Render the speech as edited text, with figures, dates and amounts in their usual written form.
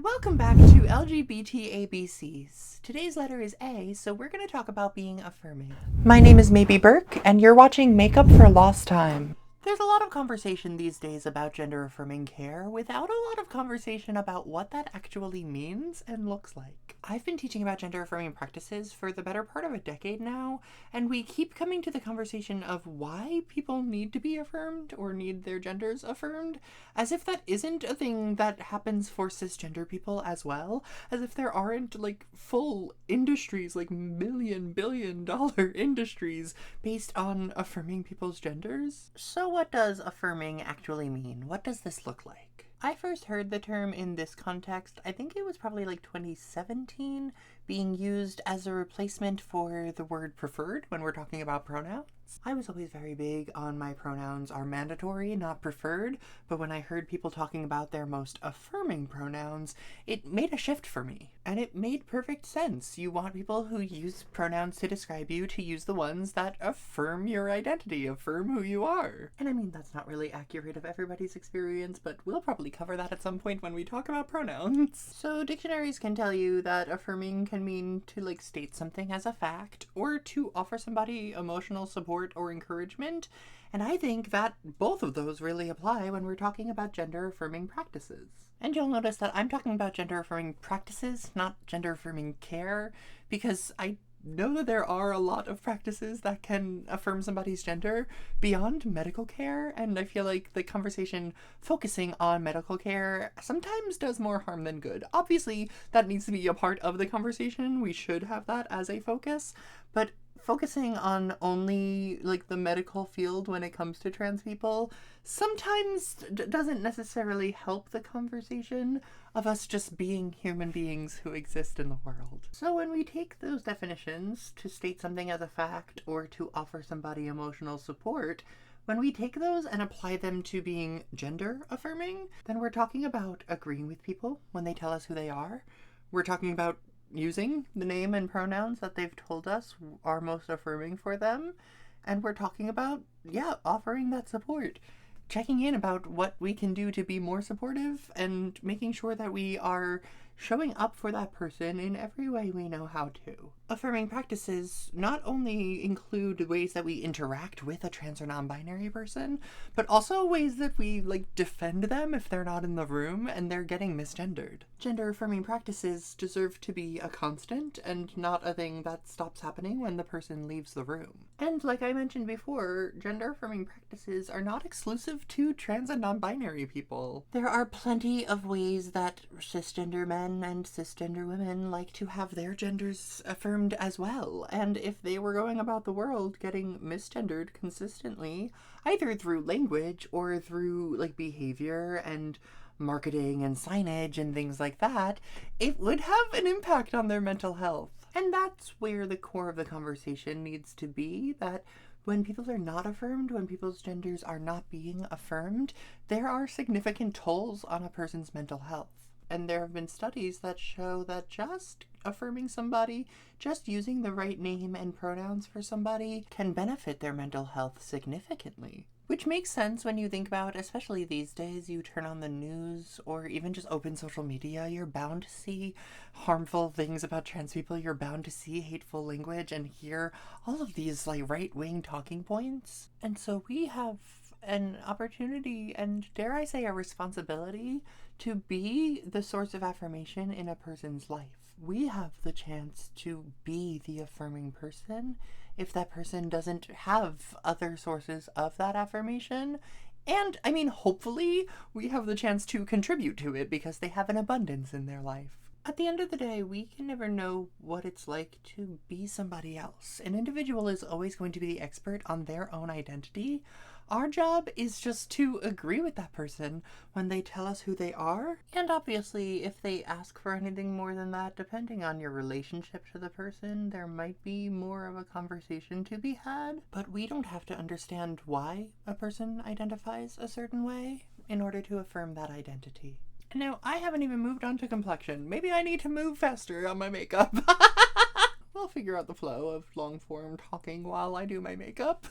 Welcome back to LGBT ABCs. Today's letter is A, so we're going to talk about being affirming. My name is Maybe Burke, and you're watching Makeup for Lost Time. There's a lot of conversation these days about gender affirming care without a lot of conversation about what that actually means and looks like. I've been teaching about gender affirming practices for the better part of a decade now, and we keep coming to the conversation of why people need to be affirmed or need their genders affirmed, as if that isn't a thing that happens for cisgender people as well, as if there aren't full industries, $1 billion industries based on affirming people's genders. So what does affirming actually mean? What does this look like? I first heard the term in this context, I think it was probably 2017, being used as a replacement for the word preferred when we're talking about pronouns. I was always very big on my pronouns are mandatory, not preferred, but when I heard people talking about their most affirming pronouns, it made a shift for me. And it made perfect sense. You want people who use pronouns to describe you to use the ones that affirm your identity, affirm who you are. And I mean, that's not really accurate of everybody's experience, but we'll probably cover that at some point when we talk about pronouns. So dictionaries can tell you that affirming can mean to state something as a fact, or to offer somebody emotional support or encouragement, and I think that both of those really apply when we're talking about gender affirming practices. And you'll notice that I'm talking about gender affirming practices, not gender affirming care, because I know that there are a lot of practices that can affirm somebody's gender beyond medical care, and I feel like the conversation focusing on medical care sometimes does more harm than good. Obviously, that needs to be a part of the conversation. We should have that as a focus, but focusing on only the medical field when it comes to trans people sometimes doesn't necessarily help the conversation of us just being human beings who exist in the world. So when we take those definitions to state something as a fact or to offer somebody emotional support, when we take those and apply them to being gender affirming, then we're talking about agreeing with people when they tell us who they are. We're talking about using the name and pronouns that they've told us are most affirming for them. And we're talking about, offering that support. Checking in about what we can do to be more supportive and making sure that we are showing up for that person in every way we know how to. Affirming practices not only include ways that we interact with a trans or non-binary person, but also ways that we defend them if they're not in the room and they're getting misgendered. Gender affirming practices deserve to be a constant and not a thing that stops happening when the person leaves the room. And like I mentioned before, gender affirming practices are not exclusive to trans and non-binary people. There are plenty of ways that cisgender men and cisgender women like to have their genders affirmed as well, and if they were going about the world getting misgendered consistently, either through language or through behavior and marketing and signage and things like that, it would have an impact on their mental health. And that's where the core of the conversation needs to be, that when people are not affirmed, when people's genders are not being affirmed, there are significant tolls on a person's mental health. And there have been studies that show that just affirming somebody, just using the right name and pronouns for somebody, can benefit their mental health significantly. Which makes sense when you think about, especially these days, you turn on the news or even just open social media, you're bound to see harmful things about trans people, you're bound to see hateful language and hear all of these right-wing talking points. And so we have an opportunity and, dare I say, a responsibility to be the source of affirmation in a person's life. We have the chance to be the affirming person if that person doesn't have other sources of that affirmation. And, I mean, hopefully we have the chance to contribute to it because they have an abundance in their life. At the end of the day, we can never know what it's like to be somebody else. An individual is always going to be the expert on their own identity. Our job is just to agree with that person when they tell us who they are. And obviously, if they ask for anything more than that, depending on your relationship to the person, there might be more of a conversation to be had. But we don't have to understand why a person identifies a certain way in order to affirm that identity. Now, I haven't even moved on to complexion. Maybe I need to move faster on my makeup. We'll figure out the flow of long-form talking while I do my makeup.